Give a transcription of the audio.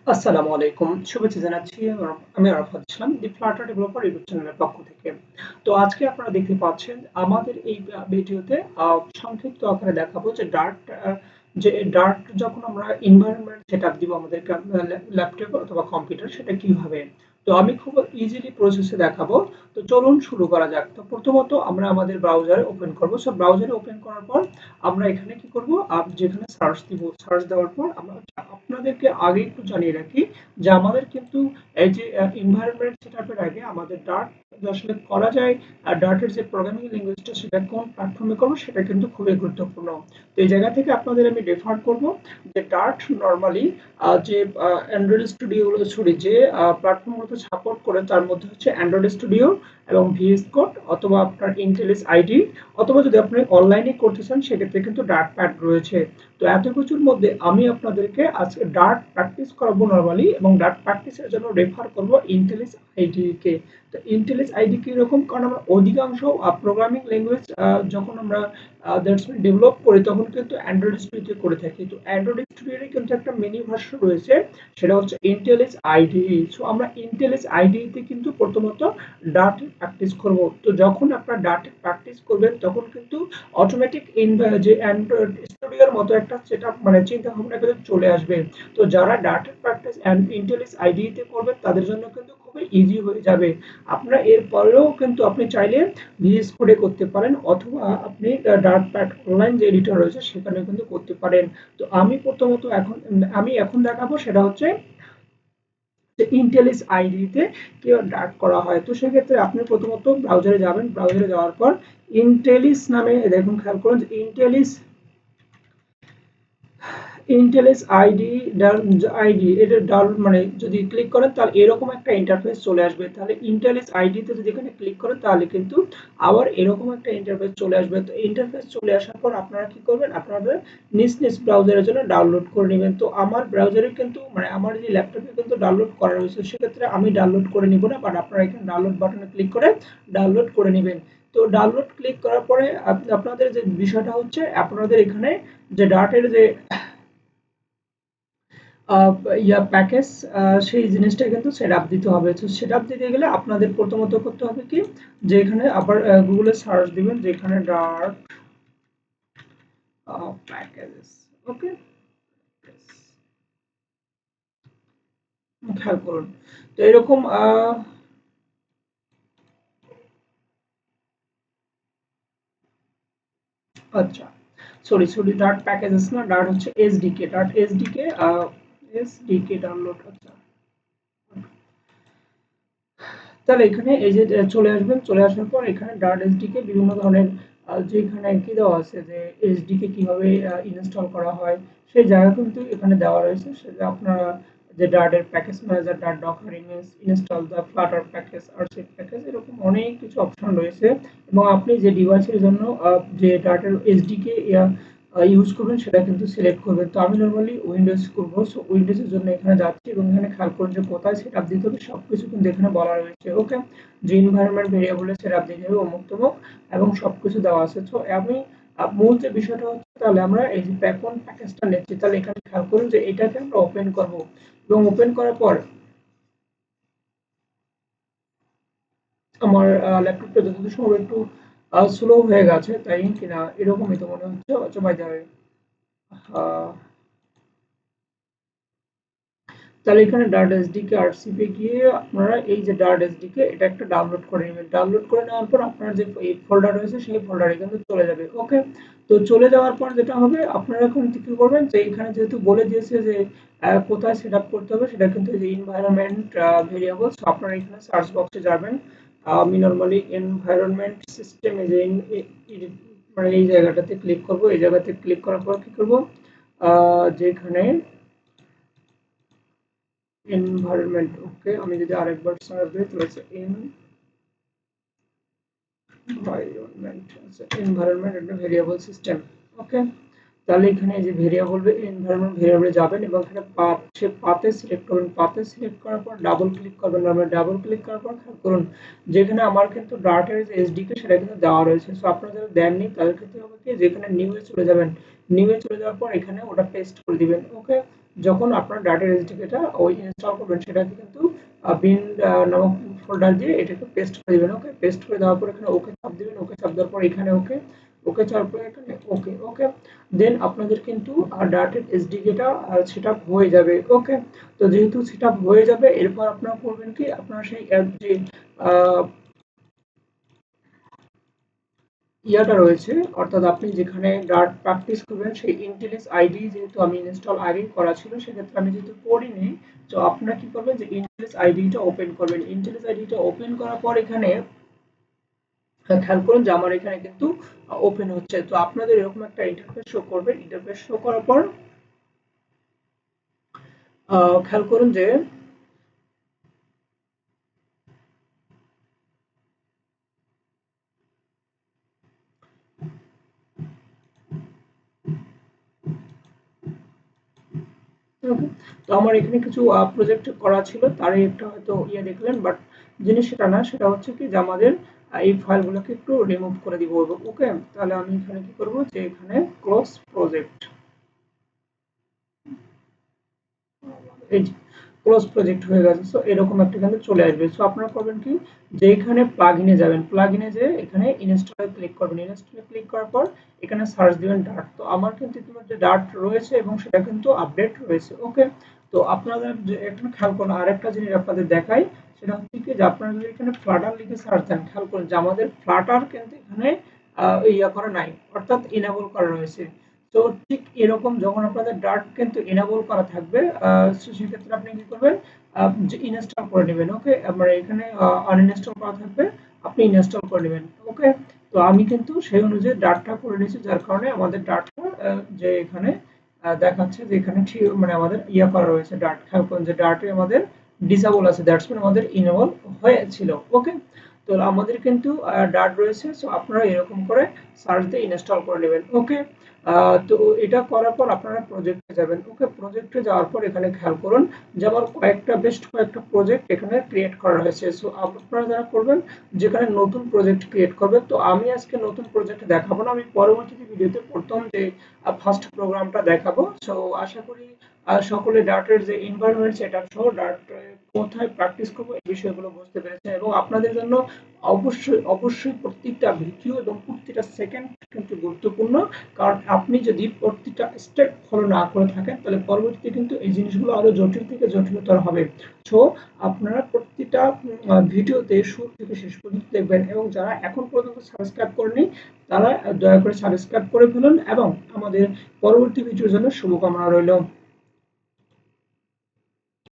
আসসালামু আলাইকুম। শুভেচ্ছা জানাচ্ছি। আমি আরাফাত ইসলাম, দি ফ্লাটার ডেভেলপার ইউটিউব চ্যানেলের পক্ষ থেকে। তো আজকে আপনারা দেখতে পাচ্ছেন আমাদের এই ভিডিওতে সংক্ষিপ্ত আকারে দেখাবো যে ডার্ট যখন আমরা এনভায়রনমেন্ট সেটআপ দিব আমাদের ল্যাপটপ অথবা কম্পিউটার সেটা কিভাবে। তো আমি খুব ইজিলি প্রসেসে দেখাবো। তো চলুন শুরু করা যাক। তো প্রথমত আমরা আমাদের ব্রাউজারে ওপেন করব। সো ব্রাউজারে ওপেন করার পর আমরা এখানে কি করব? যেখানে সার্চ দিব, সার্চ দেওয়ার পর আমরা আপনাদেরকে আগে একটু জানিয়ে রাখি যে আমাদের কিন্তু এই যে এনভায়রনমেন্ট সেটআপের আগে আমাদের ডার্ট আসলে করা যায় আর ডার্টের যে প্রোগ্রামিং ল্যাঙ্গুয়েজটা সেটা কোন প্ল্যাটফর্মে করব সেটা কিন্তু খুবই গুরুত্বপূর্ণ। তো এই জায়গা থেকে আপনাদের আমি রেফার করব যে ডার্ট নরমালি যে অ্যান্ড্রয়েড স্টুডিও সরি যে প্ল্যাটফর্মগুলোতে সাপোর্ট করে তার মধ্যে হচ্ছে অ্যান্ড্রয়েড স্টুডিও এবং ভিএস কোড অথবা আপনার ইন্টেলিস আইডি অথবা যদি আপনি অনলাইনে করতে চান সেক্ষেত্রে কিন্তু ডার্ট প্যাড রয়েছে। তো এত কিছুর মধ্যে আমি আপনাদেরকে আজকে ডার্ট প্র্যাকটিস করাবো নরমালি এবং ডার্ট প্র্যাকটিসের জন্য রেফার করব ইন্টেলিস আইডি কে। তো ইন্টেলিস আইডি কি রকম, কারণ আমরা অধিকাংশ প্রোগ্রামিং ল্যাঙ্গুয়েজ যখন আমরা দ্যাটস মিন ডেভেলপ করি তখন কিন্তু অ্যান্ড্রয়েড স্টুডিওতে করে থাকি। তো অ্যান্ড্রয়েড স্টুডিওর কিন্তু একটা মিনি ভার্সন রয়েছে, সেটা হচ্ছে ইন্টেলিস আইডি। সো আমরা ইন্টেলিস আইডি তে কিন্তু প্রথমত ডার্ট প্র্যাকটিস করব। তো যখন আপনারা ডার্ট প্র্যাকটিস করবেন তখন কিন্তু অটোমেটিক যে অ্যান্ড্রয়েড স্টুডিওর মতো একটা সেটআপ মানে চিন্তা ভাবনা কিন্তু চলে আসবে। তো যারা ডাটা প্র্যাকটিস এন্ড ইন্টেলিস আইডি তে করবেন তাদের জন্য কিন্তু খুবই ইজি হয়ে যাবে। আপনারা এর পরেও কিন্তু আপনি চাইলে ভিএস কোডে করতে পারেন অথবা আপনি ডার্ট প্যাড অনলাইন যে এডিটর রয়েছে সেখানে কিন্তু করতে পারেন। তো আমি এখন দেখাবো সেটা হচ্ছে যে ইন্টেলিস আইডি তে কিভাবে ডার্ট করা হয়। তো সেক্ষেত্রে আপনি প্রথমত ব্রাউজারে যাবেন, ব্রাউজারে যাওয়ার পর ইন্টেলিস নামে দেখুন, খেয়াল করুন যে ইন্টেলেস আইডি এটা মানে যদি ক্লিক করেন তাহলে এরকম একটা ইন্টারফেস চলে আসবে। তাহলে ইন্টেলেস আইডিতে যদি এখানে ক্লিক করেন তাহলে কিন্তু আবার এরকম একটা ইন্টারফেস চলে আসবে। তো ইন্টারফেস চলে আসার পর আপনারা কি করবেন, আপনাদের নিজ নিজ ব্রাউজারের জন্য ডাউনলোড করে নেবেন। তো আমার ব্রাউজারে কিন্তু মানে আমার যে ল্যাপটপে কিন্তু ডাউনলোড করা রয়েছে, সেক্ষেত্রে আমি ডাউনলোড করে নিব না, বাট আপনারা এখানে ডাউনলোড বাটনে ক্লিক করে ডাউনলোড করে নেবেন। তো ডাউনলোড ক্লিক করার পরে আপনাদের যে বিষয়টা হচ্ছে আপনাদের এখানে যে ডাটের যে প্যাকেজ সেই জিনিসটা কিন্তু সেটআপ দিতে হবে। তো সেটআপ দিতে গেলে আপনাদের প্রথমত করতে হবে কি, যে এখানে আবার গুগলে সার্চ দিবেন যেখানে ডার্ট প্যাকেজেস। ওকে, খেয়াল করুন। তো এরকম আচ্ছা, সরি সরি, ডার্ট প্যাকেজেস না, ডার্ট হচ্ছে SDK, dart SDK, SDK download. আচ্ছা, তাহলে এখানে এই যে চলে আসবেন, চলে আসার পর এখানে ডার্ট এসডিকে বিভিন্ন ধরনের যেখানে কি দেওয়া আছে যে এসডিকে কিভাবে ইনস্টল করা হয় সেই জায়গা কিন্তু এখানে দেওয়া রয়েছে। সেটা আপনারা যে ডার্টের package manager, Dart Docker image install the Flutter package আর সেট প্যাকেজ, এরকম অনেক কিছু অপশন রয়েছে। এবং আপনি যে ডিভাইসের জন্য যে ডার্টের এসডিকে ইউজ করবেন সেটা কিন্তু সিলেক্ট করবেন। তো আমি নরমালি উইন্ডোজ করবো, সো উইন্ডোজের জন্য এখানে যাচ্ছি এবং এখানে খেয়াল করুন যে কোথায় সেটআপ দিতে হবে সবকিছু কিন্তু এখানে বলা রয়েছে। ওকে, যে এনভায়রনমেন্ট ভেরিয়েবলে সেটআপ দিতে হবে অমুক তমুক এবং সবকিছু দেওয়া আছে। তো আমি মূল যে বিষয়টা হচ্ছে, তাহলে আমরা এই যে কোন প্যাকেজটা নিচ্ছি, তাহলে এখানে খেয়াল করুন যে এটাকে আমরা ওপেন করব এবং ওপেন করার পর আমার ল্যাপটপটা যতদূর সম্ভব একটু স্লো হয়ে গেছে, তাই কিনা এরকমই তো মনে হচ্ছে। আচ্ছা, বাই দ্য ওয়ে, তাহলে এখানে ডার্ট এসডিকে আরসিপি গিয়ে আপনারা এই যে ডার্ট এসডিকে এটা একটা ডাউনলোড করে নেবেন। ডাউনলোড করে নেওয়ার পর আপনার যে এই ফোল্ডার রয়েছে সেই ফোল্ডারে কিন্তু চলে যাবে। ওকে, তো চলে যাওয়ার পর যেটা হবে আপনারা এখন কি করবেন, যে এখানে যেহেতু বলে দিয়েছে যে কোথায় সেট আপ করতে হবে, সেটা কিন্তু যে এনভায়রনমেন্ট ভেরিয়েবলস, আপনারা এখানে সার্চ বক্সে যাবেন। আমি নরমালি এনভায়রনমেন্ট সিস্টেমে যে মানে এই জায়গাটাতে ক্লিক করব। এই জায়গাতে ক্লিক করার পর কি করব, যেখানে এনভায়রনমেন্ট, ওকে, আমি যদি আরেকবার সার্চ দিই তাহলে হচ্ছে এনভায়রনমেন্ট, আচ্ছা এনভায়রনমেন্ট একটা ভেরিয়েবল সিস্টেম। ওকে, তাহলে এখানে এই যে ভেরিয়েবল এনভায়রনমেন্ট ভেরিয়েবলে যাবেন এবং এখানে পাথ সে পাথে সিলেক্ট করবেন। পাথে সিলেক্ট করার পর ডাবল ক্লিক করবেন। আমরা ডাবল ক্লিক করার পর খেয়াল করুন যেখানে আমার কিন্তু ডার্টের যে এসডিকে সেটা কিন্তু দেওয়া রয়েছে। সো আপনারা যারা দেননি তাদের ক্ষেত্রে হবে কি, যেখানে নিউ এ চলে যাবেন, নিউ এ চলে যাওয়ার পর এখানে ওটা পেস্ট করে দিবেন। ওকে, যখন আপনার ডাটা রেজিস্ট্রিটা ওই ইনস্টল করবেন সেটাকে কিন্তু বিন নামক ফোল্ডার দিয়ে এটাকে পেস্ট করে দিবেন। ওকে, পেস্ট করে দেওয়ার পর এখানে ওকে চাপ দিবেন। ওকে চাপ দেওয়ার পর এখানে ওকে, ওকে চাপ পর এখানে ওকে, ওকে। দেন আপনাদের কিন্তু ডাটা এসডিকেটা সেটআপ হয়ে যাবে। ওকে, তো যেহেতু সেটআপ হয়ে যাবে এরপর আপনারা করবেন কি, আপনারা সেই যে আহ, ইয়াটা রয়েছে, অর্থাৎ আপনি যেখানে ডার্ট প্র্যাকটিস করবেন সেই ইন্টেলিস আইডি, যেহেতু আমি ইনস্টল আগে করা ছিল সেক্ষেত্রে আমি যেহেতু করিনি, তো আপনারা কি করবেন যে ইন্টেলিস আইডিটা ওপেন করবেন। ইন্টেলিস আইডিটা ওপেন করার পর এখানে খেয়াল করুন যে আমার এখানে কিন্তু ওপেন হচ্ছে। তো আপনাদের এরকম একটা ইন্টারফেস শো করবে। ইন্টারফেস শো করার পর খেয়াল করুন যে ওকে, তো আমার এখানে কিছু প্রজেক্ট করা ছিল, তারই একটা হয়তো ইয়ে দেখলেন, বাট জিনিস সেটা না, সেটা হচ্ছে কি যে আমাদের এই ফাইলগুলোকে একটু রিমুভ করে দিব। ওকে, তাহলে আমি এখানে কি করব যে এখানে ক্লোজ প্রজেক্ট, এই ক্লোজ প্রজেক্ট হয়ে গেছে। সো এরকম একটা কিন্তু চলে আসবে। সো আপনারা করবেন কি যে এখানে প্লাগইনে যাবেন, প্লাগইনে যে এখানে ইনস্টলে ক্লিক করবেন। ইনস্টলে ক্লিক করার পর এখানে সার্চ দিবেন ডার্ট। তো আমার কিন্তু ইতিমধ্যে ডার্ট রয়েছে এবং সেটা কিন্তু আপডেট রয়েছে। ওকে, তো আপনারা যে এখানে খেয়াল করুন, আরেকটা জিনিস আপনাদের দেখাই, সেটা হচ্ছে কি যে আপনারা যদি এখানে ফ্লাটার লিখে সার্চ দেন, খেয়াল করুন যে আমাদের ফ্লাটার কিন্তু এখানে ইয়া করা নাই, অর্থাৎ ইনেবল করা রয়েছে। তো ঠিক এরকম যখন আপনাদের ডার্ট কিন্তু এনেবল করা থাকবে, সেক্ষেত্রে আপনি কি করবেন, যে ইনস্টল করে নেবেন। ওকে, আমার এখানে আনইনস্টল করা থাকবে, আপনি ইনস্টল করে নেবেন। ওকে, তো আমি কিন্তু সেই অনুযায়ী ডার্টটা করে নিয়েছি, যার কারণে আমাদের ডার্টটা যে এখানে দেখাচ্ছে যে এখানে ঠিক মানে আমাদের ইয়া করা রয়েছে ডার্ট। খেয়াল করুন যে ডার্টে আমাদের ডিসেবল আছে, দ্যাটস মিন আমাদের ইনেবল হয়েছিল। ওকে, তো আমাদের কিন্তু ডার্ট রয়েছে। সো আপনারা এরকম করে সার্চ দিয়ে ইনস্টল করে নেবেন। ওকে, তো এটা করার পর আপনারা প্রজেক্টে যাবেন। ওকে, প্রজেক্টে যাওয়ার পর এখানে খেয়াল করুন যে আমার কয়েকটা প্রজেক্ট এখানে ক্রিয়েট করা হয়েছে। সো আপনারা যারা করবেন যেখানে নতুন প্রজেক্ট ক্রিয়েট করবেন, তো আমি আজকে নতুন প্রজেক্ট দেখাবো না, আমি পরবর্তী ভিডিওতে প্রথম যে ফার্স্ট প্রোগ্রামটা দেখাবো। সো আশা করি সকলে ডার্টের যে এনভায়রনমেন্ট সেটআপ সহ ডার্ট কোথায় প্র্যাকটিস করবো এই বিষয়গুলো বুঝতে পেরেছেন, এবং আপনাদের জন্য অবশ্যই অবশ্যই প্রত্যেকটা ভিডিও এবং প্রত্যেকটা সেকেন্ড কিন্তু গুরুত্বপূর্ণ। কারণ আপনি যদি প্রত্যেকটা স্টেপ ফলো না করে থাকেন তাহলে পরবর্তীতে কিন্তু এই জিনিসগুলো আরো জটিল থেকে জটিলতর হবে। সো আপনারা প্রত্যেকটা ভিডিওতে শুরু থেকে শেষ পর্যন্ত দেখবেন, এবং যারা এখন পর্যন্ত সাবস্ক্রাইব করেনি তারা দয়া করে সাবস্ক্রাইব করে ফেলুন, এবং আমাদের পরবর্তী ভিডিওর জন্য শুভকামনা রইল।